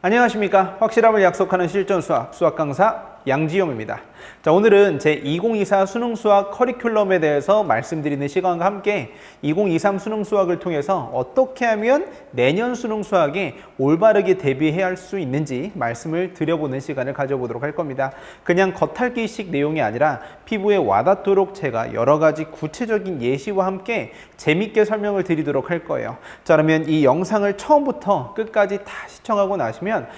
안녕하십니까. 확실함을 약속하는 실전 수학 강사 양지용입니다. 자, 오늘은 제2024 수능 수학 커리큘럼에 대해서 말씀드리는 시간과 함께 2023 수능 수학을 통해서 어떻게 하면 내년 수능 수학에 올바르게 대비해야 할 수 있는지 말씀을 드려보는 시간을 가져보도록 할 겁니다. 그냥 겉핥기식 내용이 아니라 피부에 와닿도록 제가 여러 가지 구체적인 예시와 함께 재밌게 설명을 드리도록 할 거예요. 자, 그러면 이 영상을 처음부터 끝까지 다 시청하고 나시면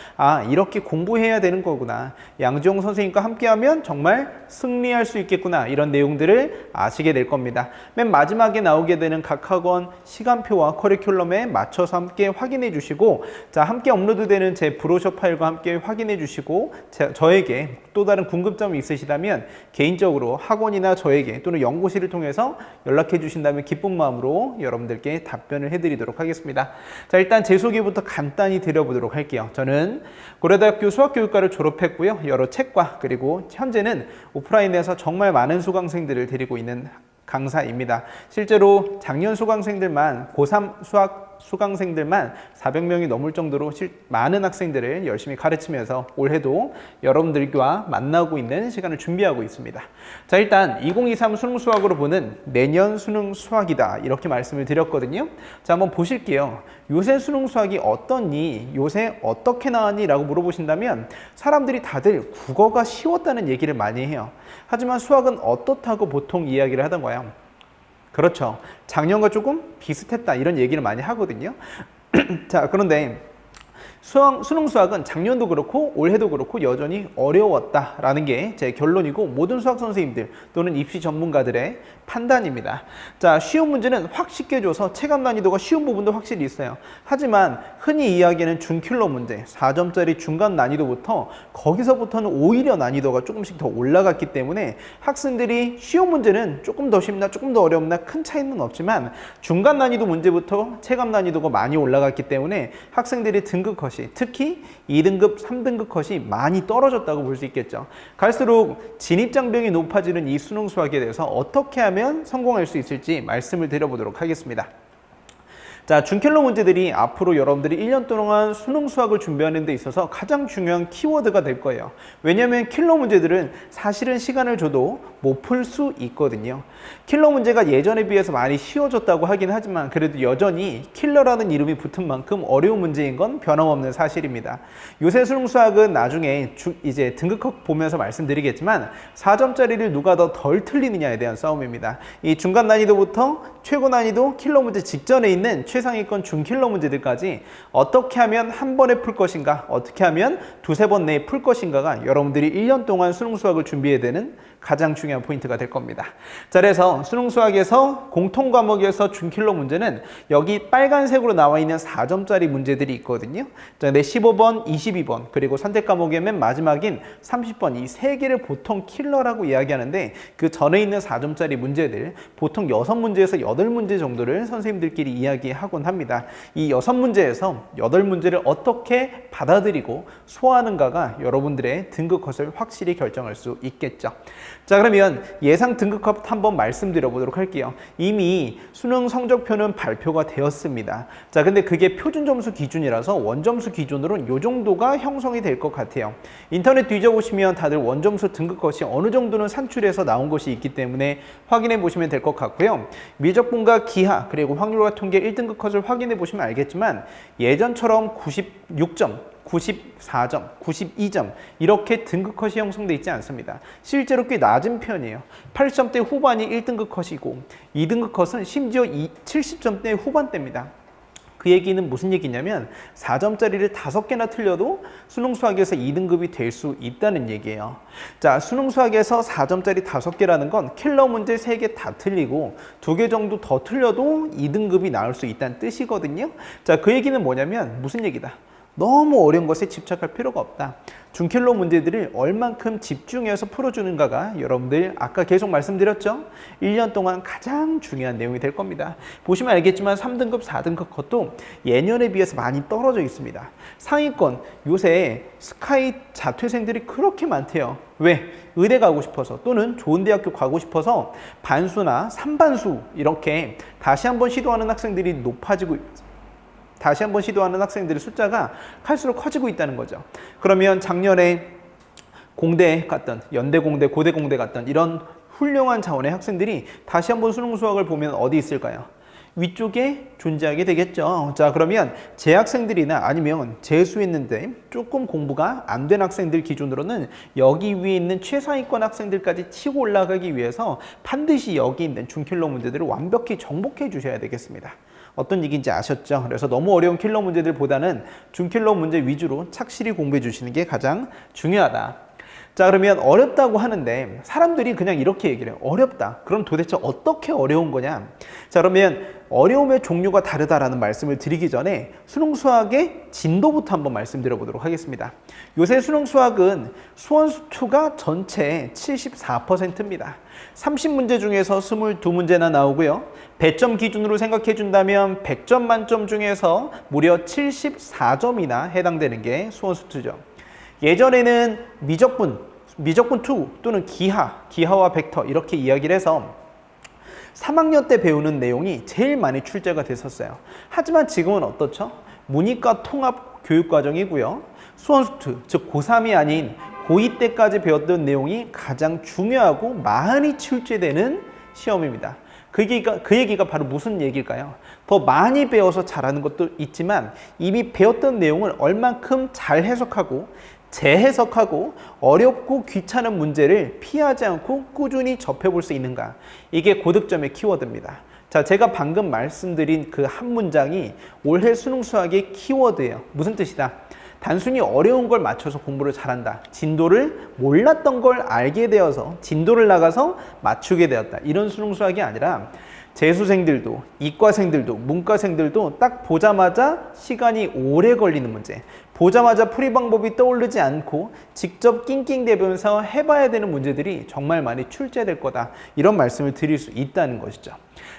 이렇게 공부해야 되는 거구나. 양지용 선생님과 함께하면 정말 승리할 수 있겠구나. 이런 내용들을 아시게 될 겁니다. 맨 마지막에 나오게 되는 각 학원 시간표와 커리큘럼에 맞춰서 함께 확인해 주시고, 자, 함께 업로드되는 제 브로셔 파일과 함께 확인해 주시고, 저에게 또 다른 궁금점이 있으시다면 개인적으로 학원이나 저에게 또는 연구실을 통해서 연락해 주신다면 기쁜 마음으로 여러분들께 답변을 해드리도록 하겠습니다. 자, 일단 제 소개부터 간단히 드려보도록 할게요. 저는 고려대학교 수학교육과를 졸업했고요. 여러 책과 그리고 현재는 오프라인에서 정말 많은 수강생들을 데리고 있는 강사입니다. 실제로 작년 수강생들만 고3 수학 수강생들만 400명이 넘을 정도로 많은 학생들을 열심히 가르치면서 올해도 여러분들과 만나고 있는 시간을 준비하고 있습니다. 자, 일단 2023 수능 수학으로 보는 내년 수능 수학이다, 이렇게 말씀을 드렸거든요. 자, 한번 보실게요. 요새 수능 수학이 어떻니? 요새 어떻게 나왔니? 라고 물어보신다면 사람들이 다들 국어가 쉬웠다는 얘기를 많이 해요. 하지만 수학은 어떻다고 보통 이야기를 하던가요? 그렇죠. 작년과 조금 비슷했다, 이런 얘기를 많이 하거든요. 자, 그런데 수능 수학은 작년도 그렇고 올해도 그렇고 여전히 어려웠다라는 게 제 결론이고 모든 수학 선생님들 또는 입시 전문가들의 판단입니다. 자, 쉬운 문제는 확 쉽게 줘서 체감 난이도가 쉬운 부분도 확실히 있어요. 하지만 흔히 이야기하는 중킬러 문제, 4점짜리 중간 난이도부터 거기서부터는 오히려 난이도가 조금씩 더 올라갔기 때문에 학생들이 쉬운 문제는 조금 더 쉽나 조금 더 어렵나 큰 차이는 없지만 중간 난이도 문제부터 체감 난이도가 많이 올라갔기 때문에 학생들이 등급 컷이, 특히 2등급, 3등급 컷이 많이 떨어졌다고 볼 수 있겠죠. 갈수록 진입장벽이 높아지는 이 수능 수학에 대해서 어떻게 하면 성공할 수 있을지 말씀을 드려보도록 하겠습니다. 자, 중킬러 문제들이 앞으로 여러분들이 1년 동안 수능 수학을 준비하는 데 있어서 가장 중요한 키워드가 될 거예요. 왜냐하면 킬러 문제들은 사실은 시간을 줘도 못 풀 수 있거든요. 킬러 문제가 예전에 비해서 많이 쉬워졌다고 하긴 하지만 그래도 여전히 킬러라는 이름이 붙은 만큼 어려운 문제인 건 변함없는 사실입니다. 요새 수능 수학은 나중에 이제 등급컷 보면서 말씀드리겠지만 4점짜리를 누가 더 덜 틀리느냐에 대한 싸움입니다. 이 중간 난이도부터 최고 난이도 킬러 문제 직전에 있는 최상위권 중킬러 문제들까지 어떻게 하면 한 번에 풀 것인가, 어떻게 하면 두세 번 내에 풀 것인가가 여러분들이 1년 동안 수능 수학을 준비해야 되는 가장 중요한 포인트가 될 겁니다. 자, 그래서 수능 수학에서 공통 과목에서 중킬러 문제는 여기 빨간색으로 나와 있는 4점짜리 문제들이 있거든요. 자, 내 15번, 22번, 그리고 선택 과목의 맨 마지막인 30번, 이 세 개를 보통 킬러라고 이야기하는데 그 전에 있는 4점짜리 문제들 보통 6문제에서 8문제 정도를 선생님들끼리 이야기하곤 합니다. 이 6문제에서 8문제를 어떻게 받아들이고 소화하는가가 여러분들의 등급 컷을 확실히 결정할 수 있겠죠. 자, 그러면 예상 등급컷 한번 말씀드려 보도록 할게요. 이미 수능 성적표는 발표가 되었습니다. 자, 근데 그게 표준 점수 기준이라서 원점수 기준으로는 이 정도가 형성이 될 것 같아요. 인터넷 뒤져보시면 다들 원점수 등급컷이 어느 정도는 산출해서 나온 것이 있기 때문에 확인해 보시면 될 것 같고요. 미적분과 기하 그리고 확률과 통계 1등급 컷을 확인해 보시면 알겠지만 예전처럼 96점, 94점, 92점 이렇게 등급 컷이 형성되어 있지 않습니다. 실제로 꽤 낮은 편이에요. 80점대 후반이 1등급 컷이고 2등급 컷은 심지어 70점대 후반대입니다. 그 얘기는 무슨 얘기냐면 4점짜리를 5개나 틀려도 수능 수학에서 2등급이 될 수 있다는 얘기예요. 자, 수능 수학에서 4점짜리 5개라는 건 킬러 문제 3개 다 틀리고 2개 정도 더 틀려도 2등급이 나올 수 있다는 뜻이거든요. 자, 그 얘기는 뭐냐면 무슨 얘기다? 너무 어려운 것에 집착할 필요가 없다. 중킬러 문제들을 얼만큼 집중해서 풀어주는가가 여러분들 아까 계속 말씀드렸죠? 1년 동안 가장 중요한 내용이 될 겁니다. 보시면 알겠지만 3등급, 4등급 것도 예년에 비해서 많이 떨어져 있습니다. 상위권, 요새 스카이 자퇴생들이 그렇게 많대요. 왜? 의대 가고 싶어서 또는 좋은 대학교 가고 싶어서 반수나 3반수 이렇게 다시 한번 시도하는 학생들이 높아지고 다시 한번 시도하는 학생들의 숫자가 갈수록 커지고 있다는 거죠. 그러면 작년에 공대 갔던, 연대공대, 고대공대 갔던 이런 훌륭한 자원의 학생들이 다시 한번 수능 수학을 보면 어디 있을까요? 위쪽에 존재하게 되겠죠. 자, 그러면 재학생들이나 아니면 재수했는데 조금 공부가 안 된 학생들 기준으로는 여기 위에 있는 최상위권 학생들까지 치고 올라가기 위해서 반드시 여기 있는 준킬러 문제들을 완벽히 정복해 주셔야 되겠습니다. 어떤 얘기인지 아셨죠? 그래서 너무 어려운 킬러 문제들보다는 준킬러 문제 위주로 착실히 공부해 주시는 게 가장 중요하다. 자, 그러면 어렵다고 하는데 사람들이 그냥 이렇게 얘기를 해요. 어렵다. 그럼 도대체 어떻게 어려운 거냐? 자, 그러면 어려움의 종류가 다르다라는 말씀을 드리기 전에 수능 수학의 진도부터 한번 말씀드려 보도록 하겠습니다. 요새 수능 수학은 수원수2가 전체 74%입니다. 30문제 중에서 22문제나 나오고요. 배점 기준으로 생각해 준다면 100점 만점 중에서 무려 74점이나 해당되는 게 수원수2죠. 예전에는 미적분 2 또는 기하와 벡터 이렇게 이야기를 해서 3학년 때 배우는 내용이 제일 많이 출제가 됐었어요. 하지만 지금은 어떻죠? 문이과 통합 교육과정이고요. 수원수2, 즉 고3이 아닌 고2 때까지 배웠던 내용이 가장 중요하고 많이 출제되는 시험입니다. 그 얘기가 바로 무슨 얘기일까요? 더 많이 배워서 잘하는 것도 있지만 이미 배웠던 내용을 얼만큼 잘 해석하고 재해석하고 어렵고 귀찮은 문제를 피하지 않고 꾸준히 접해볼 수 있는가? 이게 고득점의 키워드입니다. 자, 제가 방금 말씀드린 그 한 문장이 올해 수능 수학의 키워드예요. 무슨 뜻이다? 단순히 어려운 걸 맞춰서 공부를 잘한다. 진도를 몰랐던 걸 알게 되어서 진도를 나가서 맞추게 되었다. 이런 수능 수학이 아니라 재수생들도 이과생들도 문과생들도 딱 보자마자 시간이 오래 걸리는 문제, 보자마자 풀이 방법이 떠오르지 않고 직접 낑낑대면서 해봐야 되는 문제들이 정말 많이 출제될 거다. 이런 말씀을 드릴 수 있다는 것이죠.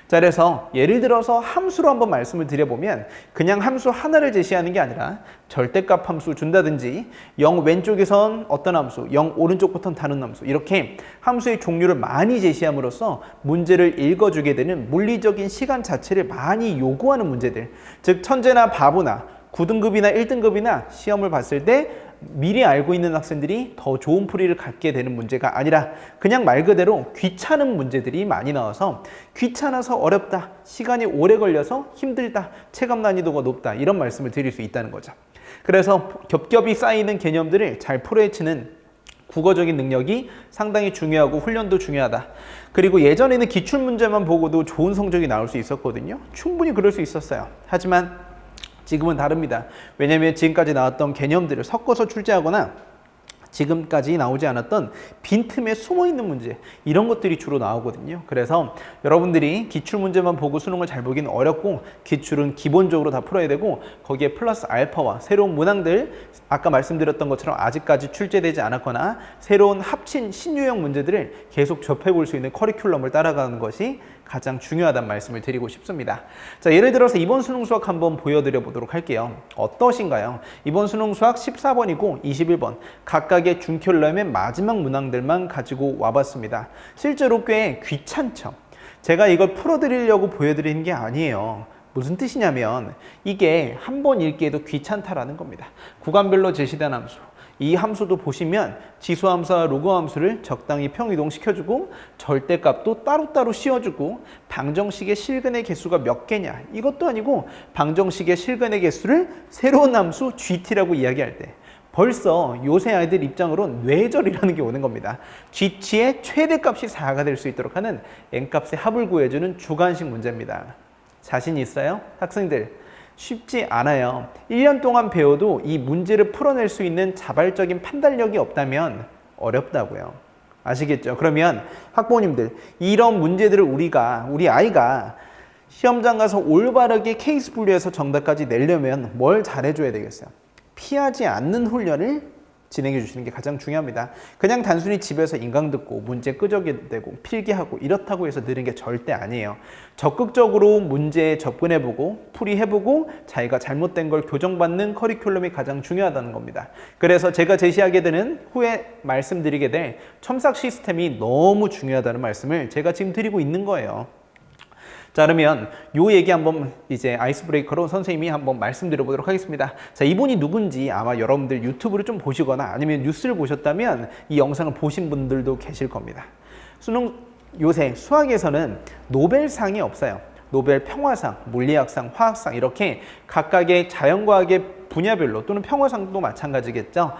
자, 그래서 예를 들어서 함수로 한번 말씀을 드려보면 그냥 함수 하나를 제시하는 게 아니라 절대값 함수 준다든지 0 왼쪽에선 어떤 함수, 0 오른쪽부터는 다른 함수, 이렇게 함수의 종류를 많이 제시함으로써 문제를 읽어주게 되는 물리적인 시간 자체를 많이 요구하는 문제들, 즉 천재나 바보나 9등급이나 1등급이나 시험을 봤을 때 미리 알고 있는 학생들이 더 좋은 풀이를 갖게 되는 문제가 아니라 그냥 말 그대로 귀찮은 문제들이 많이 나와서 귀찮아서 어렵다, 시간이 오래 걸려서 힘들다, 체감 난이도가 높다, 이런 말씀을 드릴 수 있다는 거죠. 그래서 겹겹이 쌓이는 개념들을 잘 풀어헤치는 국어적인 능력이 상당히 중요하고 훈련도 중요하다. 그리고 예전에는 기출문제만 보고도 좋은 성적이 나올 수 있었거든요. 충분히 그럴 수 있었어요. 하지만 지금은 다릅니다. 왜냐하면 지금까지 나왔던 개념들을 섞어서 출제하거나 지금까지 나오지 않았던 빈틈에 숨어있는 문제, 이런 것들이 주로 나오거든요. 그래서 여러분들이 기출문제만 보고 수능을 잘 보기는 어렵고 기출은 기본적으로 다 풀어야 되고 거기에 플러스 알파와 새로운 문항들, 아까 말씀드렸던 것처럼 아직까지 출제되지 않았거나 새로운 합친 신유형 문제들을 계속 접해볼 수 있는 커리큘럼을 따라가는 것이 가장 중요하다는 말씀을 드리고 싶습니다. 자, 예를 들어서 이번 수능 수학 한번 보여드려 보도록 할게요. 어떠신가요? 이번 수능 수학 14번이고 21번 각각의 준결럼의 마지막 문항들만 가지고 와봤습니다. 실제로 꽤 귀찮죠? 제가 이걸 풀어드리려고 보여드리는 게 아니에요. 무슨 뜻이냐면 이게 한 번 읽기에도 귀찮다라는 겁니다. 구간별로 제시된 함수, 이 함수도 보시면 지수함수와 로그함수를 적당히 평이동시켜주고 절대값도 따로따로 씌워주고 방정식의 실근의 개수가 몇 개냐, 이것도 아니고 방정식의 실근의 개수를 새로운 함수 GT라고 이야기할 때 벌써 요새 아이들 입장으로 뇌절이라는 게 오는 겁니다. GT의 최대값이 4가 될 수 있도록 하는 n값의 합을 구해주는 주관식 문제입니다. 자신 있어요? 학생들? 쉽지 않아요. 1년 동안 배워도 이 문제를 풀어낼 수 있는 자발적인 판단력이 없다면 어렵다고요. 아시겠죠? 그러면 학부모님들, 이런 문제들을 우리 아이가 시험장 가서 올바르게 케이스 분류해서 정답까지 내려면 뭘 잘해줘야 되겠어요? 피하지 않는 훈련을 진행해 주시는 게 가장 중요합니다. 그냥 단순히 집에서 인강 듣고 문제 끄적이대고 필기하고 이렇다고 해서 느는 게 절대 아니에요. 적극적으로 문제에 접근해보고 풀이해보고 자기가 잘못된 걸 교정받는 커리큘럼이 가장 중요하다는 겁니다. 그래서 제가 제시하게 되는 후에 말씀드리게 될 첨삭 시스템이 너무 중요하다는 말씀을 제가 지금 드리고 있는 거예요. 자, 그러면 요 얘기 한번 이제 아이스 브레이커로 선생님이 한번 말씀드려 보도록 하겠습니다. 자, 이분이 누군지 아마 여러분들 유튜브를 좀 보시거나 아니면 뉴스를 보셨다면 이 영상을 보신 분들도 계실 겁니다. 요새 수학에서는 노벨상이 없어요. 노벨 평화상, 물리학상, 화학상 이렇게 각각의 자연과학의 분야별로 또는 평화상도 마찬가지겠죠.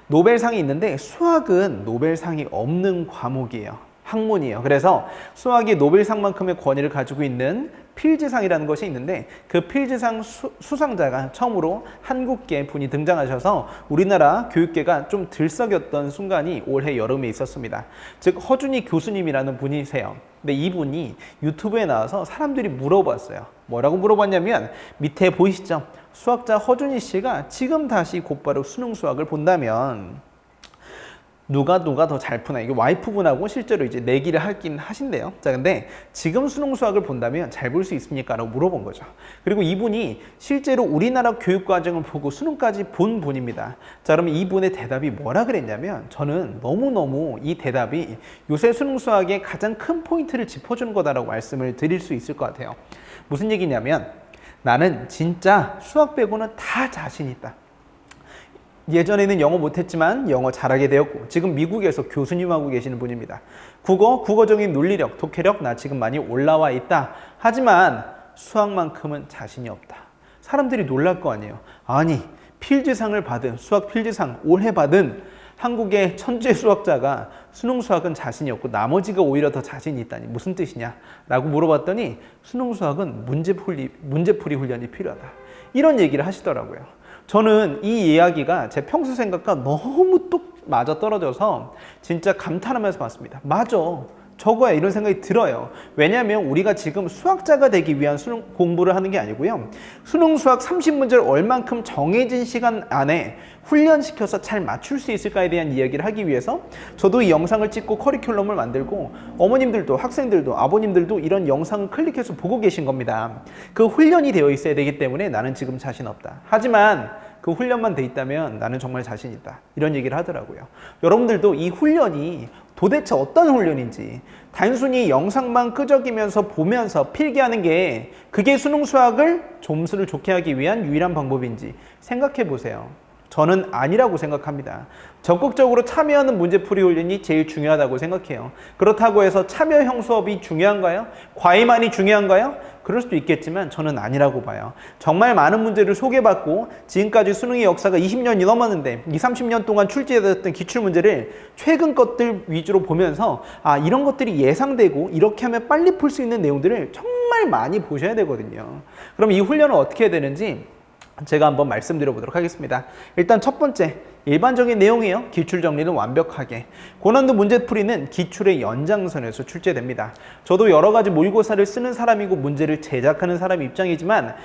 노벨상이 있는데 수학은 노벨상이 없는 과목이에요. 학문이에요. 그래서 수학이 노벨상만큼의 권위를 가지고 있는 필즈상이라는 것이 있는데 그 필즈상 수상자가 처음으로 한국계 분이 등장하셔서 우리나라 교육계가 좀 들썩였던 순간이 올해 여름에 있었습니다. 즉 허준희 교수님이라는 분이세요. 근데 이분이 유튜브에 나와서 사람들이 물어봤어요. 뭐라고 물어봤냐면 밑에 보이시죠? 수학자 허준희 씨가 지금 다시 곧바로 수능 수학을 본다면 누가 더 잘 푸나. 이게 와이프분하고 실제로 이제 내기를 하긴 하신대요. 자, 근데 지금 수능 수학을 본다면 잘 볼 수 있습니까? 라고 물어본 거죠. 그리고 이분이 실제로 우리나라 교육 과정을 보고 수능까지 본 분입니다. 자, 그러면 이분의 대답이 뭐라 그랬냐면 저는 너무너무 이 대답이 요새 수능 수학의 가장 큰 포인트를 짚어주는 거다라고 말씀을 드릴 수 있을 것 같아요. 무슨 얘기냐면 나는 진짜 수학 빼고는 다 자신 있다. 예전에는 영어 못했지만 영어 잘하게 되었고 지금 미국에서 교수님하고 계시는 분입니다. 국어적인 논리력, 독해력 나 지금 많이 올라와 있다. 하지만 수학만큼은 자신이 없다. 사람들이 놀랄 거 아니에요. 아니 필즈상을 받은 수학 필즈상 올해 받은 한국의 천재 수학자가 수능 수학은 자신이 없고 나머지가 오히려 더 자신이 있다니 무슨 뜻이냐 라고 물어봤더니 수능 수학은 문제풀이 훈련이 필요하다. 이런 얘기를 하시더라고요. 저는 이 이야기가 제 평소 생각과 너무 뚝 맞아 떨어져서 진짜 감탄하면서 봤습니다. 맞아. 저거야 이런 생각이 들어요. 왜냐하면 우리가 지금 수학자가 되기 위한 수능 공부를 하는 게 아니고요. 수능 수학 30문제를 얼만큼 정해진 시간 안에 훈련시켜서 잘 맞출 수 있을까에 대한 이야기를 하기 위해서 저도 이 영상을 찍고 커리큘럼을 만들고 어머님들도 학생들도 아버님들도 이런 영상을 클릭해서 보고 계신 겁니다. 그 훈련이 되어 있어야 되기 때문에 나는 지금 자신 없다. 하지만 그 훈련만 돼 있다면 나는 정말 자신 있다. 이런 얘기를 하더라고요. 여러분들도 이 훈련이 도대체 어떤 훈련인지 단순히 영상만 끄적이면서 보면서 필기하는 게 그게 수능 수학을 점수를 좋게 하기 위한 유일한 방법인지 생각해 보세요. 저는 아니라고 생각합니다. 적극적으로 참여하는 문제풀이 훈련이 제일 중요하다고 생각해요. 그렇다고 해서 참여형 수업이 중요한가요? 과외만이 중요한가요? 그럴 수도 있겠지만 저는 아니라고 봐요. 정말 많은 문제를 소개받고 지금까지 수능의 역사가 20년이 넘었는데 20, 30년 동안 출제됐던 기출문제를 최근 것들 위주로 보면서 아 이런 것들이 예상되고 이렇게 하면 빨리 풀 수 있는 내용들을 정말 많이 보셔야 되거든요. 그럼 이 훈련을 어떻게 해야 되는지 제가 한번 말씀드려 보도록 하겠습니다. 일단 첫 번째, 일반적인 내용이에요. 기출 정리는 완벽하게. 고난도 문제풀이는 기출의 연장선에서 출제됩니다. 저도 여러 가지 모의고사를 쓰는 사람이고 문제를 제작하는 사람 입장이지만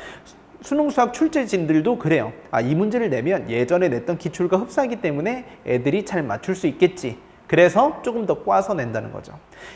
수능 수학 출제진들도 그래요. 아, 이 문제를 내면 예전에 냈던 기출과 흡사하기 때문에 애들이 잘 맞출 수 있겠지. 그래서 조금 더 꽈서 낸다는 거죠.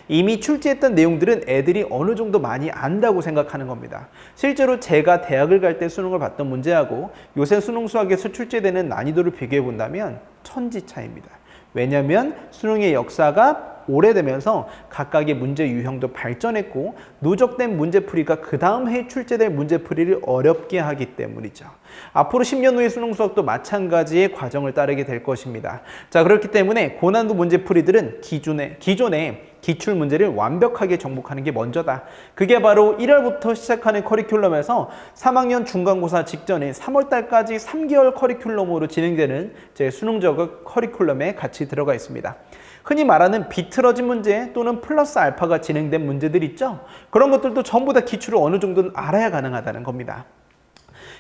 이미 출제했던 내용들은 애들이 어느 정도 많이 안다고 생각하는 겁니다. 실제로 제가 대학을 갈 때 수능을 봤던 문제하고 요새 수능 수학에서 출제되는 난이도를 비교해 본다면 천지 차이입니다. 왜냐하면 수능의 역사가 오래되면서 각각의 문제 유형도 발전했고 누적된 문제풀이가 그 다음 해에 출제될 문제풀이를 어렵게 하기 때문이죠. 앞으로 10년 후의 수능 수학도 마찬가지의 과정을 따르게 될 것입니다. 자, 그렇기 때문에 고난도 문제풀이들은 기존의 기출 문제를 완벽하게 정복하는 게 먼저다. 그게 바로 1월부터 시작하는 커리큘럼에서 3학년 중간고사 직전에 3월달까지 3개월 커리큘럼으로 진행되는 제 수능저격 커리큘럼에 같이 들어가 있습니다. 흔히 말하는 비틀어진 문제 또는 플러스 알파가 진행된 문제들 있죠? 그런 것들도 전부 다 기출을 어느 정도는 알아야 가능하다는 겁니다.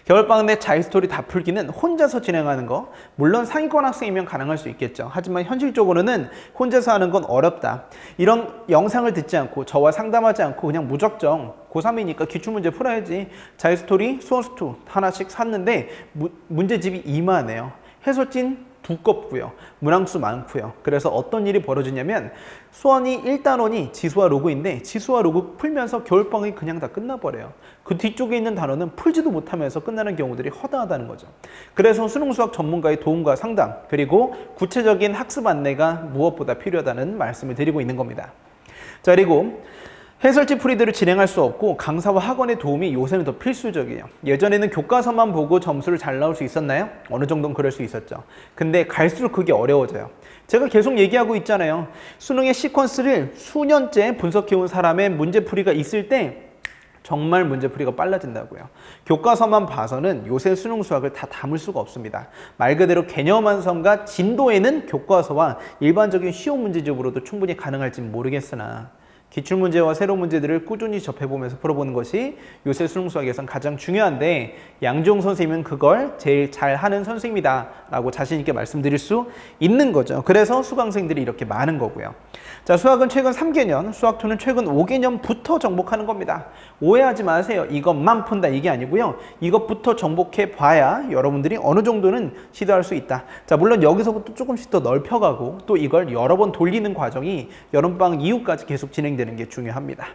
겨울방학 내 자유스토리 다 풀기는 혼자서 진행하는 거, 물론 상위권 학생이면 가능할 수 있겠죠. 하지만 현실적으로는 혼자서 하는 건 어렵다. 이런 영상을 듣지 않고 저와 상담하지 않고 그냥 무작정 고3이니까 기출문제 풀어야지. 자유스토리, 수원스투 하나씩 샀는데 문제집이 이만해요. 해설진 두껍고요. 문항수 많고요. 그래서 어떤 일이 벌어지냐면 수원이 1단원이 지수와 로그인데 지수와 로그 풀면서 겨울방학이 그냥 다 끝나버려요. 그 뒤쪽에 있는 단원은 풀지도 못하면서 끝나는 경우들이 허다하다는 거죠. 그래서 수능수학 전문가의 도움과 상담 그리고 구체적인 학습 안내가 무엇보다 필요하다는 말씀을 드리고 있는 겁니다. 자, 그리고 해설지 풀이들을 진행할 수 없고 강사와 학원의 도움이 요새는 더 필수적이에요. 예전에는 교과서만 보고 점수를 잘 나올 수 있었나요? 어느 정도는 그럴 수 있었죠. 근데 갈수록 그게 어려워져요. 제가 계속 얘기하고 있잖아요. 수능의 시퀀스를 수년째 분석해온 사람의 문제풀이가 있을 때 정말 문제풀이가 빨라진다고요. 교과서만 봐서는 요새 수능 수학을 다 담을 수가 없습니다. 말 그대로 개념 완성과 진도에는 교과서와 일반적인 쉬운 문제집으로도 충분히 가능할지 모르겠으나 기출문제와 새로운 문제들을 꾸준히 접해보면서 풀어보는 것이 요새 수능 수학에선 가장 중요한데 양지용 선생님은 그걸 제일 잘하는 선생님이다 라고 자신 있게 말씀드릴 수 있는 거죠. 그래서 수강생들이 이렇게 많은 거고요. 자, 수학은 최근 3개년, 수학2는 최근 5개년부터 정복하는 겁니다. 오해하지 마세요. 이것만 푼다 이게 아니고요. 이것부터 정복해 봐야 여러분들이 어느 정도는 시도할 수 있다. 자, 물론 여기서부터 조금씩 더 넓혀가고 또 이걸 여러 번 돌리는 과정이 여름방학 이후까지 계속 진행되는 게 중요합니다.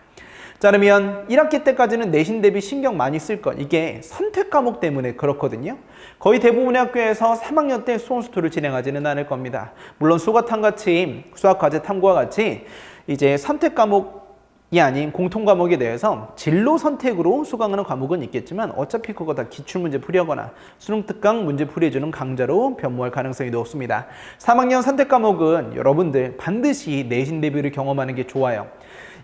자, 그러면 1학기 때까지는 내신 대비 신경 많이 쓸 것. 이게 선택 과목 때문에 그렇거든요. 거의 대부분의 학교에서 3학년 때 수험수투를 진행하지는 않을 겁니다. 물론 수과탐같이 수학과제 탐구와 같이 이제 선택 과목이 아닌 공통 과목에 대해서 진로 선택으로 수강하는 과목은 있겠지만 어차피 그거 다 기출문제 풀이하거나 수능 특강 문제 풀이해주는 강좌로 변모할 가능성이 높습니다. 3학년 선택 과목은 여러분들 반드시 내신 대비를 경험하는 게 좋아요.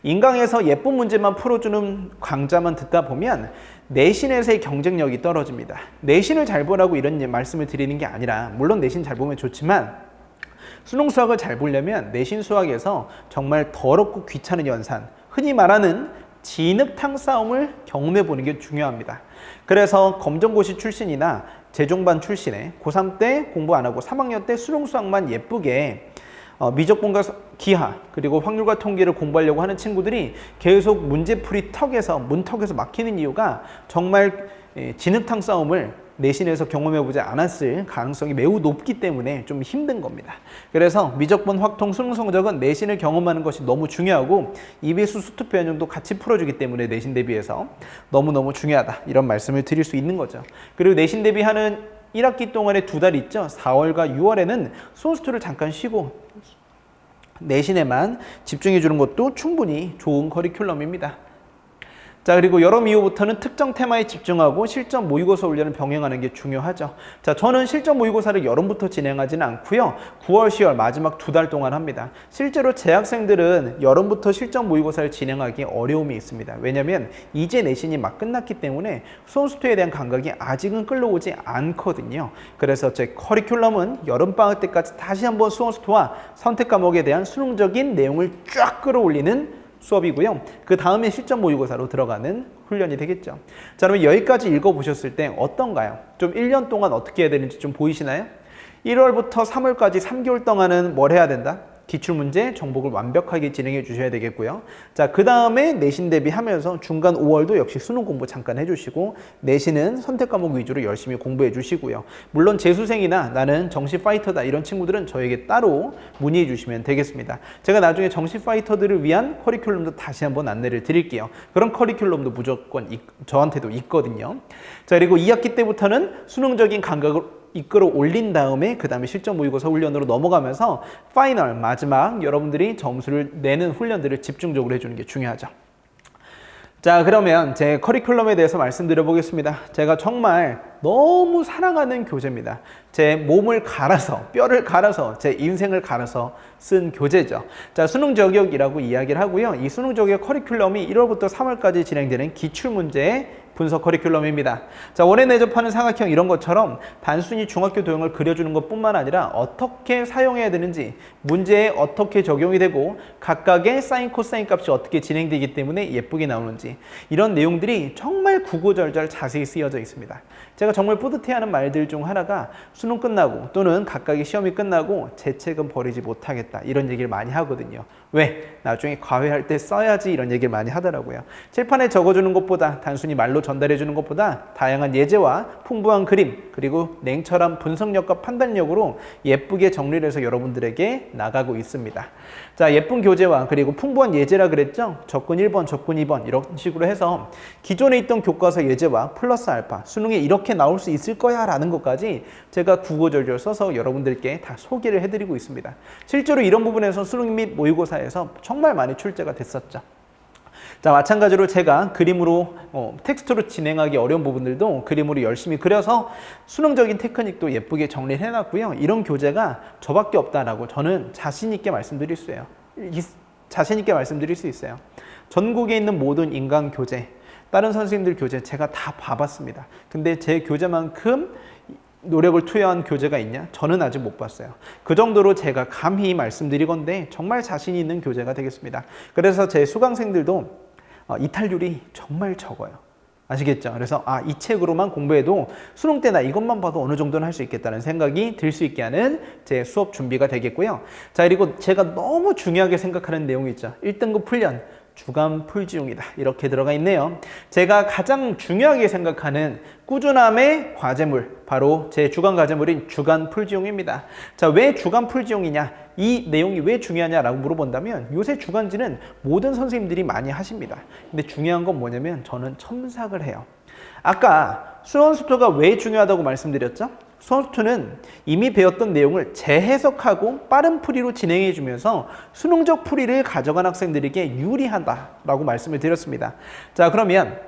인강에서 예쁜 문제만 풀어주는 강좌만 듣다 보면 내신에서의 경쟁력이 떨어집니다. 내신을 잘 보라고 이런 말씀을 드리는 게 아니라 물론 내신 잘 보면 좋지만 수능 수학을 잘 보려면 내신 수학에서 정말 더럽고 귀찮은 연산, 흔히 말하는 진흙탕 싸움을 경험해 보는 게 중요합니다. 그래서 검정고시 출신이나 재종반 출신의 고3 때 공부 안 하고 3학년 때 수능 수학만 예쁘게 미적분과 기하 그리고 확률과 통계를 공부하려고 하는 친구들이 계속 문제풀이 턱에서 문턱에서 막히는 이유가 정말 진흙탕 싸움을 내신에서 경험해보지 않았을 가능성이 매우 높기 때문에 좀 힘든 겁니다. 그래서 미적분, 확통, 수능 성적은 내신을 경험하는 것이 너무 중요하고 EBS 수투 변형도 같이 풀어주기 때문에 내신 대비해서 너무너무 중요하다 이런 말씀을 드릴 수 있는 거죠. 그리고 내신 대비하는 1학기 동안에 2달 있죠. 4월과 6월에는 수험수투를 잠깐 쉬고 내신에만 집중해 주는 것도 충분히 좋은 커리큘럼입니다. 자, 그리고 여름 이후부터는 특정 테마에 집중하고 실전 모의고사 훈련을 병행하는 게 중요하죠. 자, 저는 실전 모의고사를 여름부터 진행하지는 않고요. 9월, 10월 마지막 2달 동안 합니다. 실제로 재학생들은 여름부터 실전 모의고사를 진행하기 어려움이 있습니다. 왜냐하면 이제 내신이 막 끝났기 때문에 수험수투에 대한 감각이 아직은 끌러오지 않거든요. 그래서 제 커리큘럼은 여름방학 때까지 다시 한번 수험수투와 선택 과목에 대한 수능적인 내용을 쫙 끌어올리는 수업이고요. 그 다음에 실전 모의고사로 들어가는 훈련이 되겠죠. 자, 그러면 여기까지 읽어보셨을 때 어떤가요? 좀 1년 동안 어떻게 해야 되는지 좀 보이시나요? 1월부터 3월까지 3개월 동안은 뭘 해야 된다? 기출문제 정복을 완벽하게 진행해 주셔야 되겠고요. 자, 그 다음에 내신 대비하면서 중간 5월도 역시 수능 공부 잠깐 해주시고 내신은 선택 과목 위주로 열심히 공부해 주시고요. 물론 재수생이나 나는 정시 파이터다 이런 친구들은 저에게 따로 문의해 주시면 되겠습니다. 제가 나중에 정시 파이터들을 위한 커리큘럼도 다시 한번 안내를 드릴게요. 그런 커리큘럼도 무조건 저한테도 있거든요. 자, 그리고 2학기 때부터는 수능적인 감각을 이끌어 올린 다음에 그 다음에 실전 모의고사 훈련으로 넘어가면서 파이널 마지막 여러분들이 점수를 내는 훈련들을 집중적으로 해주는 게 중요하죠. 자, 그러면 제 커리큘럼에 대해서 말씀드려 보겠습니다. 제가 정말 너무 사랑하는 교재입니다. 제 몸을 갈아서, 뼈를 갈아서, 제 인생을 갈아서 쓴 교재죠. 자, 수능 저격이라고 이야기를 하고요. 이 수능 저격 커리큘럼이 1월부터 3월까지 진행되는 기출문제의 분석 커리큘럼입니다. 자, 원에 내접하는 삼각형 이런 것처럼 단순히 중학교 도형을 그려주는 것뿐만 아니라 어떻게 사용해야 되는지, 문제에 어떻게 적용이 되고 각각의 사인, 코사인 값이 어떻게 진행되기 때문에 예쁘게 나오는지 이런 내용들이 정말 구구절절 자세히 쓰여져 있습니다. 제가 정말 뿌듯해하는 말들 중 하나가 수능 끝나고 또는 각각의 시험이 끝나고 제 책은 버리지 못하겠다 이런 얘기를 많이 하거든요. 왜? 나중에 과외할 때 써야지 이런 얘기를 많이 하더라고요. 칠판에 적어주는 것보다 단순히 말로 전달해주는 것보다 다양한 예제와 풍부한 그림 그리고 냉철한 분석력과 판단력으로 예쁘게 정리를 해서 여러분들에게 나가고 있습니다. 자, 예쁜 교재와 그리고 풍부한 예제라 그랬죠? 접근 1번, 접근 2번 이런 식으로 해서 기존에 있던 교과서 예제와 플러스 알파 수능에 이렇게 나올 수 있을 거야 라는 것까지 제가 구구절절 써서 여러분들께 다 소개를 해드리고 있습니다. 실제로 이런 부분에서 수능 및 모의고사에서 정말 많이 출제가 됐었죠. 자, 마찬가지로 제가 그림으로 텍스트로 진행하기 어려운 부분들도 그림으로 열심히 그려서 수능적인 테크닉도 예쁘게 정리를 해놨고요. 이런 교재가 저밖에 없다라고 저는 자신 있게 말씀드릴 수 있어요. 전국에 있는 모든 인강 교재, 다른 선생님들 교재 제가 다 봐봤습니다. 근데 제 교재만큼 노력을 투여한 교재가 있냐? 저는 아직 못 봤어요. 그 정도로 제가 감히 말씀드리건데 정말 자신 있는 교재가 되겠습니다. 그래서 제 수강생들도 이탈률이 정말 적어요. 아시겠죠? 그래서 이 책으로만 공부해도 수능 때나 이것만 봐도 어느 정도는 할 수 있겠다는 생각이 들 수 있게 하는 제 수업 준비가 되겠고요. 자, 그리고 제가 너무 중요하게 생각하는 내용이 있죠. 1등급 풀련. 주간 풀지용이다. 이렇게 들어가 있네요. 제가 가장 중요하게 생각하는 꾸준함의 과제물, 바로 제 주간 과제물인 주간 풀지용입니다. 자, 왜 주간 풀지용이냐? 이 내용이 왜 중요하냐라고 물어본다면 요새 주간지는 모든 선생님들이 많이 하십니다. 근데 중요한 건 뭐냐면 저는 첨삭을 해요. 아까 수원수토가 왜 중요하다고 말씀드렸죠? 수원수토는 이미 배웠던 내용을 재해석하고 빠른 풀이로 진행해 주면서 수능적 풀이를 가져간 학생들에게 유리하다라고 말씀을 드렸습니다. 자, 그러면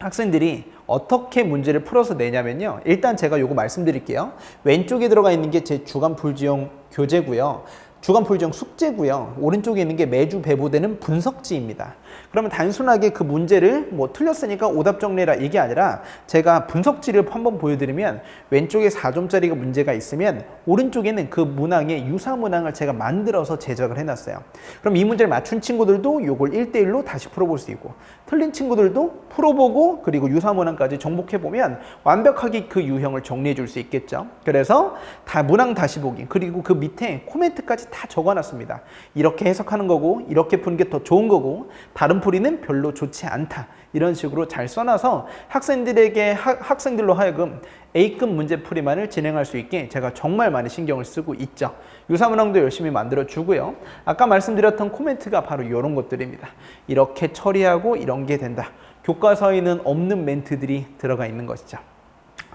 학생들이 어떻게 문제를 풀어서 내냐면요. 일단 제가 요거 말씀드릴게요. 왼쪽에 들어가 있는 게 제 주간 풀지용 교재고요. 주간 풀지용 숙제고요. 오른쪽에 있는 게 매주 배부되는 분석지입니다. 그러면 단순하게 그 문제를 틀렸으니까 오답 정리라 이게 아니라 제가 분석지를 한번 보여드리면 왼쪽에 4점짜리가 문제가 있으면 오른쪽에는 그 문항의 유사 문항을 제가 만들어서 제작을 해놨어요. 그럼 이 문제를 맞춘 친구들도 요걸 1대1로 다시 풀어볼 수 있고 틀린 친구들도 풀어보고 그리고 유사 문항까지 정복해보면 완벽하게 그 유형을 정리해 줄 수 있겠죠. 그래서 다 문항 다시 보기 그리고 그 밑에 코멘트까지 다 적어놨습니다. 이렇게 해석하는 거고 이렇게 푸는 게 더 좋은 거고 다른 풀이는 별로 좋지 않다. 이런 식으로 잘 써놔서 학생들로 하여금 A급 문제 풀이만을 진행할 수 있게 제가 정말 많이 신경을 쓰고 있죠. 유사문항도 열심히 만들어 주고요. 아까 말씀드렸던 코멘트가 바로 이런 것들입니다. 이렇게 처리하고 이런 게 된다. 교과서에는 없는 멘트들이 들어가 있는 것이죠.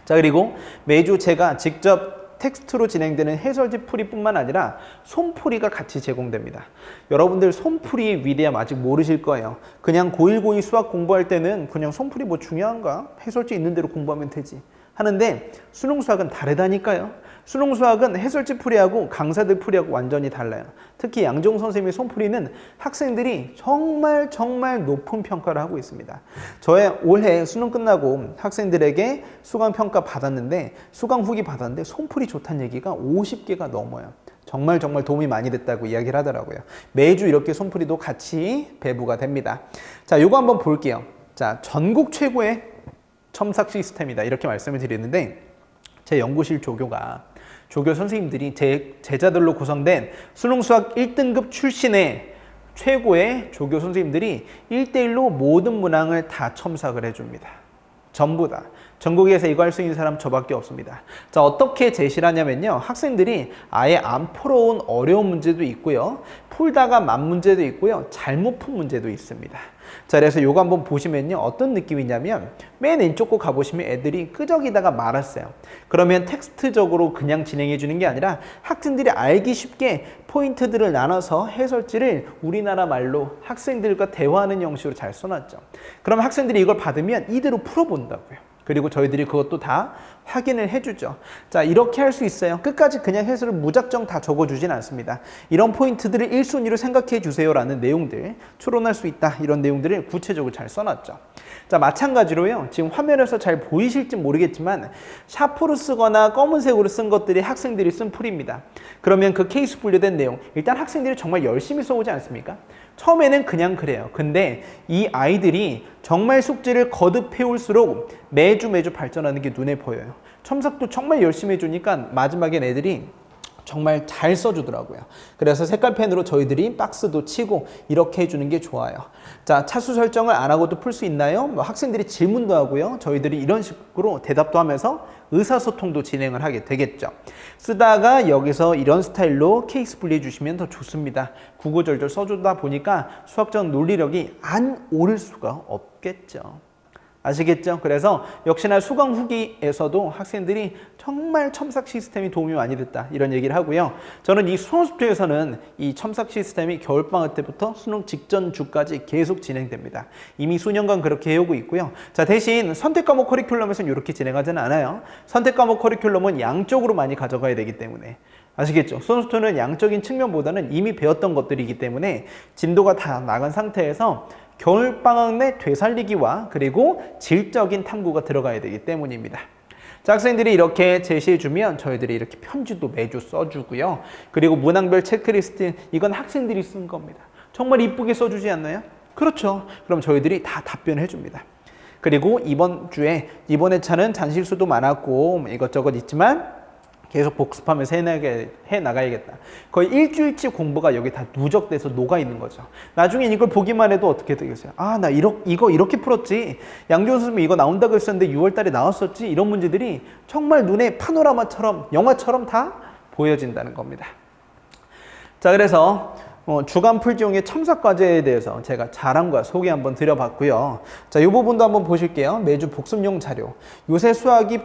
자, 그리고 매주 제가 직접 텍스트로 진행되는 해설지 풀이뿐만 아니라 손풀이가 같이 제공됩니다. 여러분들 손풀이의 위대함 아직 모르실 거예요. 그냥 고1, 고2 수학 공부할 때는 그냥 손풀이 뭐 중요한가? 해설지 있는 대로 공부하면 되지 하는데 수능 수학은 다르다니까요. 수능 수학은 해설지 풀이하고 강사들 풀이하고 완전히 달라요. 특히 양정 선생님의 손풀이는 학생들이 정말 높은 평가를 하고 있습니다. 저의 올해 수능 끝나고 학생들에게 수강 평가 받았는데 수강 후기 받았는데 손풀이 좋다는 얘기가 50개가 넘어요. 정말 도움이 많이 됐다고 이야기를 하더라고요. 매주 이렇게 손풀이도 같이 배부가 됩니다. 자, 요거 한번 볼게요. 자, 전국 최고의 첨삭 시스템이다 이렇게 말씀을 드렸는데 제 연구실 조교 선생님들이 제 제자들로 구성된 수능 수학 1등급 출신의 최고의 조교 선생님들이 1대1로 모든 문항을 다 첨삭을 해줍니다. 전부 다. 전국에서 이거 할 수 있는 사람 저밖에 없습니다. 자, 어떻게 제시를 하냐면요. 학생들이 아예 안 풀어온 어려운 문제도 있고요. 풀다가 만 문제도 있고요. 잘못 푼 문제도 있습니다. 자, 그래서 요거 한번 보시면요. 어떤 느낌이냐면 맨 왼쪽 거 가보시면 애들이 끄적이다가 말았어요. 그러면 텍스트적으로 그냥 진행해 주는 게 아니라 학생들이 알기 쉽게 포인트들을 나눠서 해설지를 우리나라 말로 학생들과 대화하는 형식으로 잘 써놨죠. 그럼 학생들이 이걸 받으면 이대로 풀어본다고요. 그리고 저희들이 그것도 다 확인을 해주죠. 자, 이렇게 할 수 있어요. 끝까지 그냥 해설을 무작정 다 적어주진 않습니다. 이런 포인트들을 1순위로 생각해 주세요라는 내용들, 추론할 수 있다 이런 내용들을 구체적으로 잘 써놨죠. 자, 마찬가지로요. 지금 화면에서 잘 보이실지 모르겠지만 샤프로 쓰거나 검은색으로 쓴 것들이 학생들이 쓴 풀입니다. 그러면 그 케이스 분류된 내용, 일단 학생들이 정말 열심히 써오지 않습니까? 처음에는 그냥 그래요. 근데 이 아이들이 정말 숙제를 거듭해올수록 매주 발전하는 게 눈에 보여요. 첨삭도 정말 열심히 해주니까 마지막엔 애들이 정말 잘 써주더라고요. 그래서 색깔펜으로 저희들이 박스도 치고 이렇게 해주는 게 좋아요. 자, 차수 설정을 안 하고도 풀 수 있나요? 학생들이 질문도 하고요. 저희들이 이런 식으로 대답도 하면서 의사소통도 진행을 하게 되겠죠. 쓰다가 여기서 이런 스타일로 케이스 분리해 주시면 더 좋습니다. 구구절절 써주다 보니까 수학적 논리력이 안 오를 수가 없겠죠. 아시겠죠? 그래서 역시나 수강 후기에서도 학생들이 정말 첨삭 시스템이 도움이 많이 됐다 이런 얘기를 하고요. 저는 이 수원수투에서는 이 첨삭 시스템이 겨울방학 때부터 수능 직전 주까지 계속 진행됩니다. 이미 수년간 그렇게 해오고 있고요. 자, 대신 선택과목 커리큘럼에서는 이렇게 진행하지는 않아요. 선택과목 커리큘럼은 양쪽으로 많이 가져가야 되기 때문에 아시겠죠? 수원수투는 양적인 측면보다는 이미 배웠던 것들이기 때문에 진도가 다 나간 상태에서 겨울방학 내 되살리기와 그리고 질적인 탐구가 들어가야 되기 때문입니다. 자, 학생들이 이렇게 제시해주면 저희들이 이렇게 편지도 매주 써주고요. 그리고 문항별 체크리스트, 이건 학생들이 쓴 겁니다. 정말 이쁘게 써주지 않나요? 그렇죠. 그럼 저희들이 다 답변해줍니다. 그리고 이번 주에, 이번 회차는 잔실수도 많았고 이것저것 있지만 계속 복습하면서 해나가야겠다. 거의 일주일치 공부가 여기 다 누적돼서 녹아있는 거죠. 나중에 이걸 보기만 해도 어떻게 되겠어요? 아, 나 이거 이렇게 풀었지. 양지원 선생님이 이거 나온다고 했었는데 6월 달에 나왔었지. 이런 문제들이 정말 눈에 파노라마처럼, 영화처럼 다 보여진다는 겁니다. 자, 그래서 주간 풀지용의 첨삭과제에 대해서 제가 자랑과 소개 한번 드려봤고요. 자, 이 부분도 한번 보실게요. 매주 복습용 자료. 요새 수학이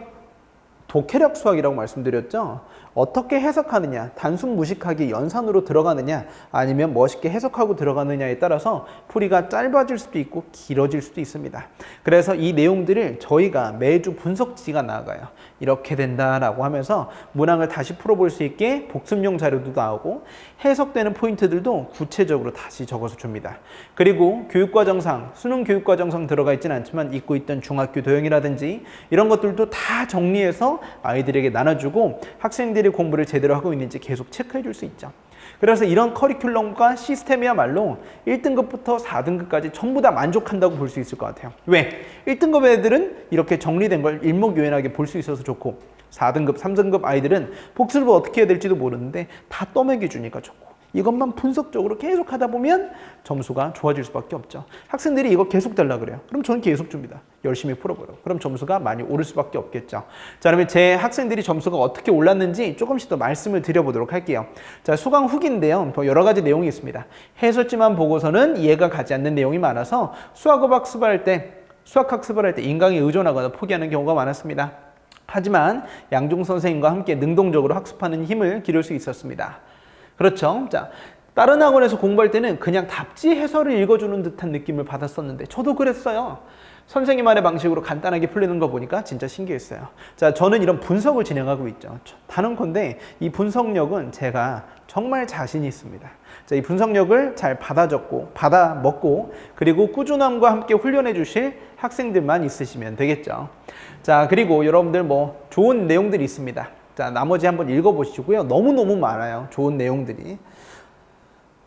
독해력 수학이라고 말씀드렸죠. 어떻게 해석하느냐, 단순 무식하기 연산으로 들어가느냐 아니면 멋있게 해석하고 들어가느냐에 따라서 풀이가 짧아질 수도 있고 길어질 수도 있습니다. 그래서 이 내용들을 저희가 매주 분석지가 나가요. 이렇게 된다라고 하면서 문항을 다시 풀어볼 수 있게 복습용 자료도 나오고 해석되는 포인트들도 구체적으로 다시 적어서 줍니다. 그리고 교육과정상, 수능 교육과정상 들어가 있지는 않지만 잊고 있던 중학교 도형이라든지 이런 것들도 다 정리해서 아이들에게 나눠주고 학생들이 공부를 제대로 하고 있는지 계속 체크해 줄 수 있죠. 그래서 이런 커리큘럼과 시스템이야말로 1등급부터 4등급까지 전부 다 만족한다고 볼 수 있을 것 같아요. 왜? 1등급 애들은 이렇게 정리된 걸 일목요연하게 볼 수 있어서 좋고 4등급, 3등급 아이들은 복습을 어떻게 해야 될지도 모르는데 다 떠먹여 주니까 좋고 이것만 분석적으로 계속 하다 보면 점수가 좋아질 수밖에 없죠. 학생들이 이거 계속 달라 그래요. 그럼 저는 계속 줍니다. 열심히 풀어보라고. 그럼 점수가 많이 오를 수밖에 없겠죠. 자, 그러면 제 학생들이 점수가 어떻게 올랐는지 조금씩 더 말씀을 드려보도록 할게요. 자, 수강 후기인데요. 더 여러 가지 내용이 있습니다. 해설지만 보고서는 이해가 가지 않는 내용이 많아서 수학학습을 할 때 인강에 의존하거나 포기하는 경우가 많았습니다. 하지만 양종 선생님과 함께 능동적으로 학습하는 힘을 기를 수 있었습니다. 그렇죠. 자, 다른 학원에서 공부할 때는 그냥 답지 해설을 읽어주는 듯한 느낌을 받았었는데 저도 그랬어요. 선생님만의 방식으로 간단하게 풀리는 거 보니까 진짜 신기했어요. 자, 저는 이런 분석을 진행하고 있죠. 단언컨대 이 분석력은 제가 정말 자신이 있습니다. 자, 이 분석력을 잘 받아 먹고 그리고 꾸준함과 함께 훈련해 주실 학생들만 있으시면 되겠죠. 자, 그리고 여러분들 좋은 내용들이 있습니다. 자, 나머지 한번 읽어보시고요. 너무너무 많아요. 좋은 내용들이.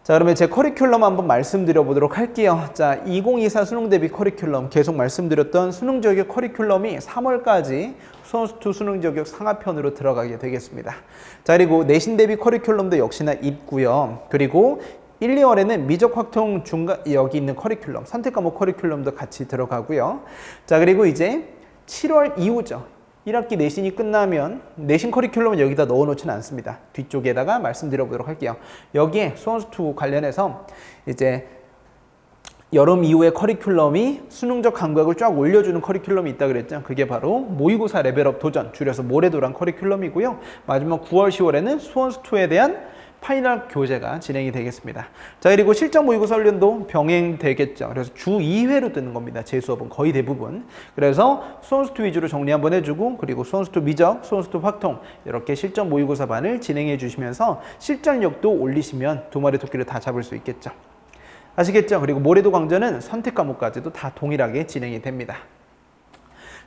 자, 그러면 제 커리큘럼 한번 말씀드려 보도록 할게요. 자, 2024 수능 대비 커리큘럼 계속 말씀드렸던 수능 저격 커리큘럼이 3월까지 수원수투 수능 저격 상하편으로 들어가게 되겠습니다. 자, 그리고 내신 대비 커리큘럼도 역시나 있고요. 그리고 1, 2월에는 미적 확통 여기 있는 커리큘럼, 선택 과목 커리큘럼도 같이 들어가고요. 자, 그리고 이제 7월 이후죠. 1학기 내신이 끝나면 내신 커리큘럼은 여기다 넣어놓지는 않습니다. 뒤쪽에다가 말씀드려보도록 할게요. 여기에 수원수투 관련해서 이제 여름 이후의 커리큘럼이 수능적 감각을 쫙 올려주는 커리큘럼이 있다 그랬죠. 그게 바로 모의고사 레벨업 도전, 줄여서 모래도란 커리큘럼이고요. 마지막 9월, 10월에는 수원수투에 대한 파이널 교재가 진행이 되겠습니다. 자, 그리고 실전 모의고사 훈련도 병행되겠죠. 그래서 주 2회로 뜨는 겁니다. 제 수업은 거의 대부분. 그래서 수원수투 위주로 정리 한번 해주고 그리고 수원수투 미적, 수원수투 확통 이렇게 실전 모의고사반을 진행해 주시면서 실전력도 올리시면 두 마리 토끼를 다 잡을 수 있겠죠. 아시겠죠? 그리고 모래도 강좌는 선택 과목까지도 다 동일하게 진행이 됩니다.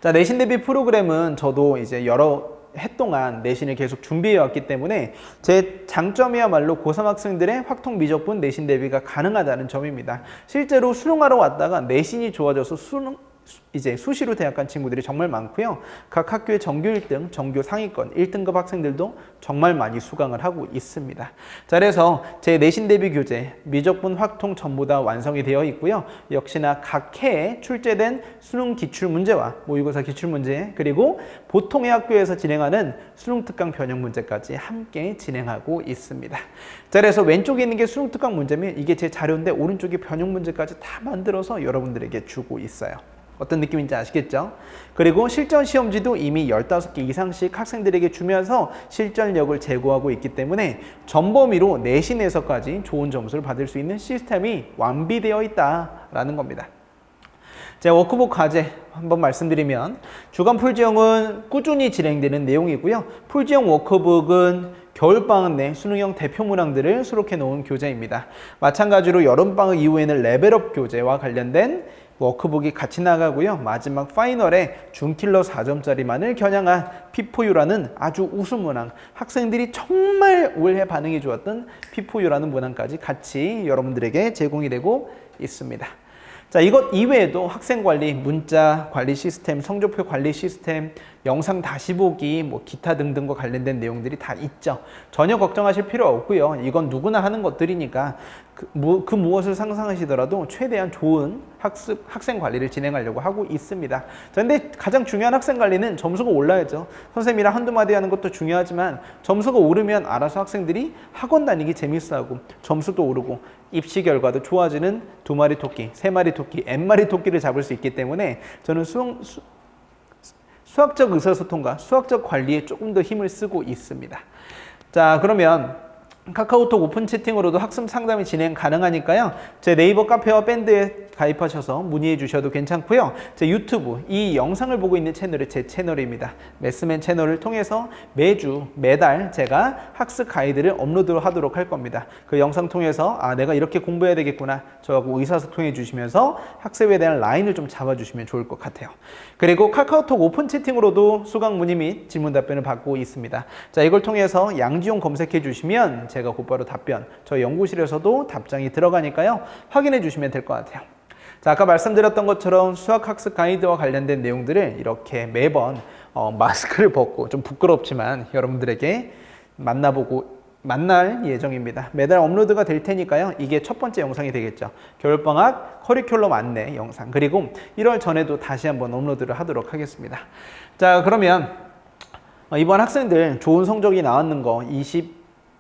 자, 내신 대비 프로그램은 저도 이제 여러 해 동안 내신을 계속 준비해 왔기 때문에 제 장점이야말로 고3 학생들의 확통 미적분 내신 대비가 가능하다는 점입니다. 실제로 수능하러 왔다가 내신이 좋아져서 이제 수시로 대학 간 친구들이 정말 많고요. 각 학교의 전교 1등, 전교 상위권 1등급 학생들도 정말 많이 수강을 하고 있습니다. 자, 그래서 제 내신 대비 교재, 미적분, 확통 전부 다 완성이 되어 있고요. 역시나 각 해에 출제된 수능 기출문제와 모의고사 기출문제 그리고 보통의 학교에서 진행하는 수능 특강 변형 문제까지 함께 진행하고 있습니다. 자, 그래서 왼쪽에 있는 게 수능 특강 문제면 이게 제 자료인데 오른쪽에 변형 문제까지 다 만들어서 여러분들에게 주고 있어요. 어떤 느낌인지 아시겠죠? 그리고 실전 시험지도 이미 15개 이상씩 학생들에게 주면서 실전력을 제고하고 있기 때문에 전범위로 내신에서까지 좋은 점수를 받을 수 있는 시스템이 완비되어 있다라는 겁니다. 제 워크북 과제 한번 말씀드리면 주간 풀지형은 꾸준히 진행되는 내용이고요. 풀지형 워크북은 겨울방학 내 수능형 대표 문항들을 수록해 놓은 교재입니다. 마찬가지로 여름방학 이후에는 레벨업 교재와 관련된 워크북이 같이 나가고요. 마지막 파이널에 준킬러 4점짜리만을 겨냥한 P4U라는 아주 우수 문항, 학생들이 정말 올해 반응이 좋았던 P4U라는 문항까지 같이 여러분들에게 제공이 되고 있습니다. 자, 이것 이외에도 학생관리, 문자 관리 시스템, 성적표 관리 시스템, 영상 다시 보기, 뭐 기타 등등과 관련된 내용들이 다 있죠. 전혀 걱정하실 필요 없고요. 이건 누구나 하는 것들이니까 그 무엇을 상상하시더라도 최대한 좋은 학생 관리를 진행하려고 하고 있습니다. 그런데 가장 중요한 학생 관리는 점수가 올라야죠. 선생님이랑 한두 마디 하는 것도 중요하지만 점수가 오르면 알아서 학생들이 학원 다니기 재밌어하고 점수도 오르고 입시 결과도 좋아지는 2마리 토끼, 3마리 토끼, N마리 토끼를 잡을 수 있기 때문에 저는 수학적 의사소통과 수학적 관리에 조금 더 힘을 쓰고 있습니다. 자, 그러면 카카오톡 오픈 채팅으로도 학습 상담이 진행 가능하니까요. 제 네이버 카페와 밴드에 가입하셔서 문의해 주셔도 괜찮고요. 제 유튜브, 이 영상을 보고 있는 채널이 제 채널입니다. 매스맨 채널을 통해서 매달 제가 학습 가이드를 업로드하도록 할 겁니다. 그 영상 통해서 내가 이렇게 공부해야 되겠구나. 저하고 의사소통해 주시면서 학습에 대한 라인을 좀 잡아주시면 좋을 것 같아요. 그리고 카카오톡 오픈 채팅으로도 수강 문의 및 질문 답변을 받고 있습니다. 자, 이걸 통해서 양지용 검색해 주시면 제가 곧바로 답변, 저희 연구실에서도 답장이 들어가니까요. 확인해 주시면 될 것 같아요. 자, 아까 말씀드렸던 것처럼 수학학습 가이드와 관련된 내용들을 이렇게 매번 마스크를 벗고 좀 부끄럽지만 여러분들에게 만날 예정입니다. 매달 업로드가 될 테니까요. 이게 첫 번째 영상이 되겠죠. 겨울방학 커리큘럼 안내 영상. 그리고 1월 전에도 다시 한번 업로드를 하도록 하겠습니다. 자, 그러면 이번 학생들 좋은 성적이 나왔는 거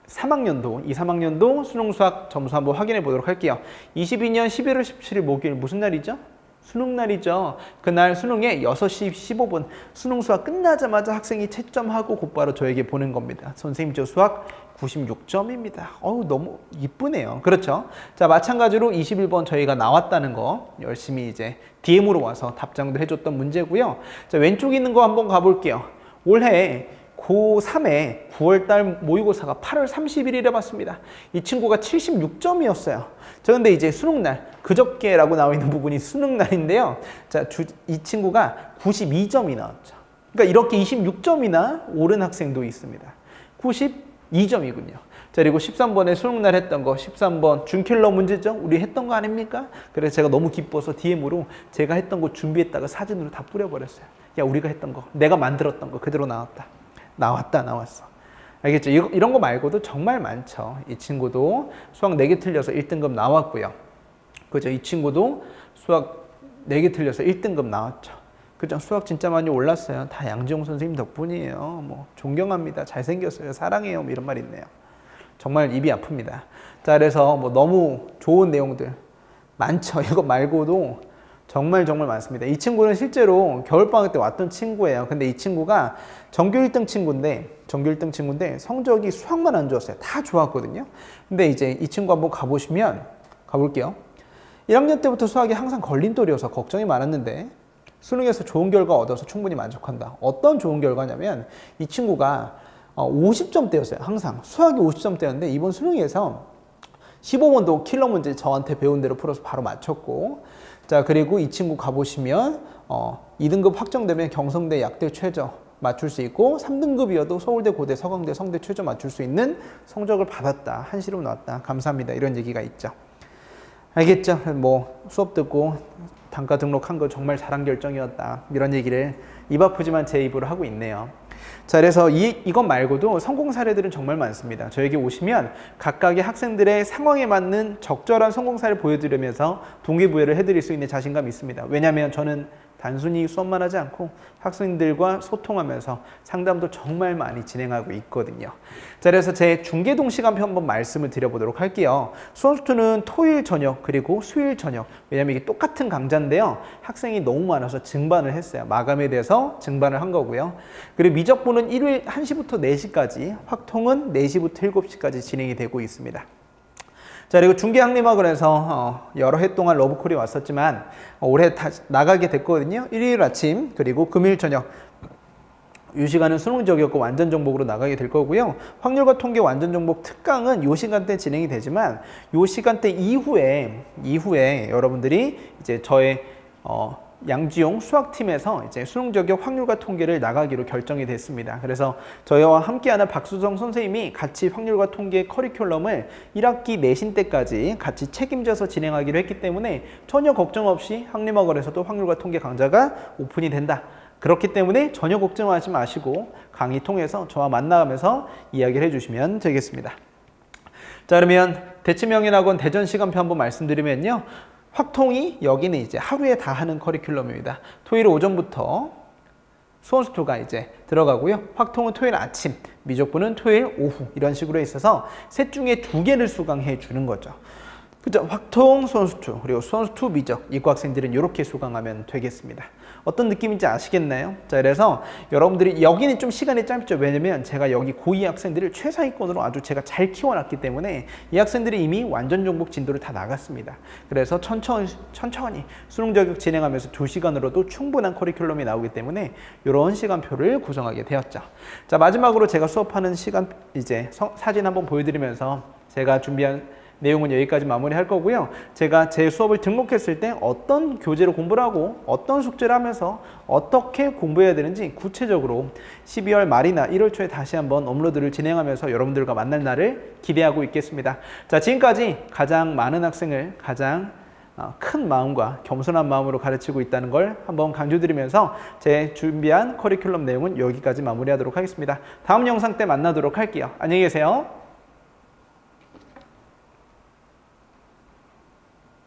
23학년도 수능 수학 점수 한번 확인해 보도록 할게요. 22년 11월 17일 목요일 무슨 날이죠? 수능날이죠. 그날 수능에 6시 15분 수능 수학 끝나자마자 학생이 채점하고 곧바로 저에게 보낸 겁니다. 선생님 저 수학 96점입니다. 어우 너무 이쁘네요. 그렇죠? 자, 마찬가지로 21번 저희가 나왔다는 거 열심히 이제 DM으로 와서 답장도 해줬던 문제고요. 자, 왼쪽에 있는 거 한번 가볼게요. 올해 고3에 9월달 모의고사가 8월 30일이라 봤습니다. 이 친구가 76점이었어요. 저 근데 이제 수능날, 그저께라고 나와 있는 부분이 수능날인데요. 자, 이 친구가 92점이 나왔죠. 그러니까 이렇게 26점이나 오른 학생도 있습니다. 92점이군요. 자, 그리고 13번에 수능날 했던 거, 13번 준킬러 문제죠? 우리 했던 거 아닙니까? 그래서 제가 너무 기뻐서 DM으로 제가 했던 거 준비했다가 사진으로 다 뿌려버렸어요. 야, 우리가 했던 거, 내가 만들었던 거 그대로 나왔다. 나왔어. 알겠죠? 이런 거 말고도 정말 많죠. 이 친구도 수학 4개 틀려서 1등급 나왔고요. 그죠? 이 친구도 수학 4개 틀려서 1등급 나왔죠. 그죠? 수학 진짜 많이 올랐어요. 다 양지용 선생님 덕분이에요. 뭐 존경합니다. 잘생겼어요. 사랑해요. 뭐 이런 말 있네요. 정말 입이 아픕니다. 자, 그래서 뭐 너무 좋은 내용들 많죠. 이거 말고도 정말 많습니다. 이 친구는 실제로 겨울방학 때 왔던 친구예요. 근데 이 친구가 전교 1등 친구인데 성적이 수학만 안 좋았어요. 다 좋았거든요. 근데 이제 이 친구 한번 가볼게요. 1학년 때부터 수학이 항상 걸림돌이어서 걱정이 많았는데 수능에서 좋은 결과 얻어서 충분히 만족한다. 어떤 좋은 결과냐면 이 친구가 50점대였어요. 항상 수학이 50점대였는데 이번 수능에서 15번도 킬러 문제 저한테 배운 대로 풀어서 바로 맞췄고, 자, 그리고 이 친구 가보시면 2등급 확정되면 경성대 약대 최저 맞출 수 있고 3등급이어도 서울대, 고대, 서강대, 성대 최저 맞출 수 있는 성적을 받았다. 한시름 나왔다. 감사합니다. 이런 얘기가 있죠. 알겠죠? 뭐 수업 듣고 단과 등록한 거 정말 잘한 결정이었다. 이런 얘기를 입 아프지만 제 입으로 하고 있네요. 자, 그래서 이것 말고도 성공 사례들은 정말 많습니다. 저에게 오시면 각각의 학생들의 상황에 맞는 적절한 성공 사례를 보여드리면서 동기부여를 해드릴 수 있는 자신감이 있습니다. 왜냐하면 저는 단순히 수업만 하지 않고 학생들과 소통하면서 상담도 정말 많이 진행하고 있거든요. 자, 그래서 제 중계동 시간표 한번 말씀을 드려보도록 할게요. 수원수투는 토요일 저녁 그리고 수요일 저녁, 왜냐면 이게 똑같은 강좌인데요. 학생이 너무 많아서 증반을 했어요. 마감에 대해서 증반을 한 거고요. 그리고 미적분은 일요일 1시부터 4시까지, 확통은 4시부터 7시까지 진행이 되고 있습니다. 자, 그리고 중계학림학원에서 여러 해 동안 러브콜이 왔었지만 올해 다시 나가게 됐거든요. 일요일 아침 그리고 금요일 저녁 이 시간은 수능 지역이었고 완전 정복으로 나가게 될 거고요. 확률과 통계 완전 정복 특강은 이 시간대 진행이 되지만 이 시간대 이후에 여러분들이 이제 저의 양지용 수학팀에서 이제 수능 저격 확률과 통계를 나가기로 결정이 됐습니다. 그래서 저희와 함께하는 박수정 선생님이 같이 확률과 통계 커리큘럼을 1학기 내신 때까지 같이 책임져서 진행하기로 했기 때문에 전혀 걱정 없이 학림학원에서도 확률과 통계 강좌가 오픈이 된다. 그렇기 때문에 전혀 걱정하지 마시고 강의 통해서 저와 만나면서 이야기를 해주시면 되겠습니다. 자, 그러면 대치명인학원 대전 시간표 한번 말씀드리면요. 확통이 여기는 이제 하루에 다 하는 커리큘럼입니다. 토요일 오전부터 수원수투가 이제 들어가고요. 확통은 토요일 아침, 미적분은 토요일 오후 이런 식으로 있어서 셋 중에 2개를 수강해 주는 거죠. 그죠? 확통, 수원수투, 그리고 수원수투, 미적, 이과 학생들은 이렇게 수강하면 되겠습니다. 어떤 느낌인지 아시겠나요? 자, 그래서 여러분들이 여기는 좀 시간이 짧죠. 왜냐면 제가 여기 고2 학생들을 최상위권으로 아주 제가 잘 키워놨기 때문에 이 학생들이 이미 완전 정복 진도를 다 나갔습니다. 그래서 천천히 수능 저격 진행하면서 2시간으로도 충분한 커리큘럼이 나오기 때문에 이런 시간표를 구성하게 되었죠. 자, 마지막으로 제가 수업하는 시간 이제 사진 한번 보여드리면서 제가 준비한 내용은 여기까지 마무리할 거고요. 제가 제 수업을 등록했을 때 어떤 교재로 공부를 하고 어떤 숙제를 하면서 어떻게 공부해야 되는지 구체적으로 12월 말이나 1월 초에 다시 한번 업로드를 진행하면서 여러분들과 만날 날을 기대하고 있겠습니다. 자, 지금까지 가장 많은 학생을 가장 큰 마음과 겸손한 마음으로 가르치고 있다는 걸 한번 강조드리면서 제 준비한 커리큘럼 내용은 여기까지 마무리하도록 하겠습니다. 다음 영상 때 만나도록 할게요. 안녕히 계세요.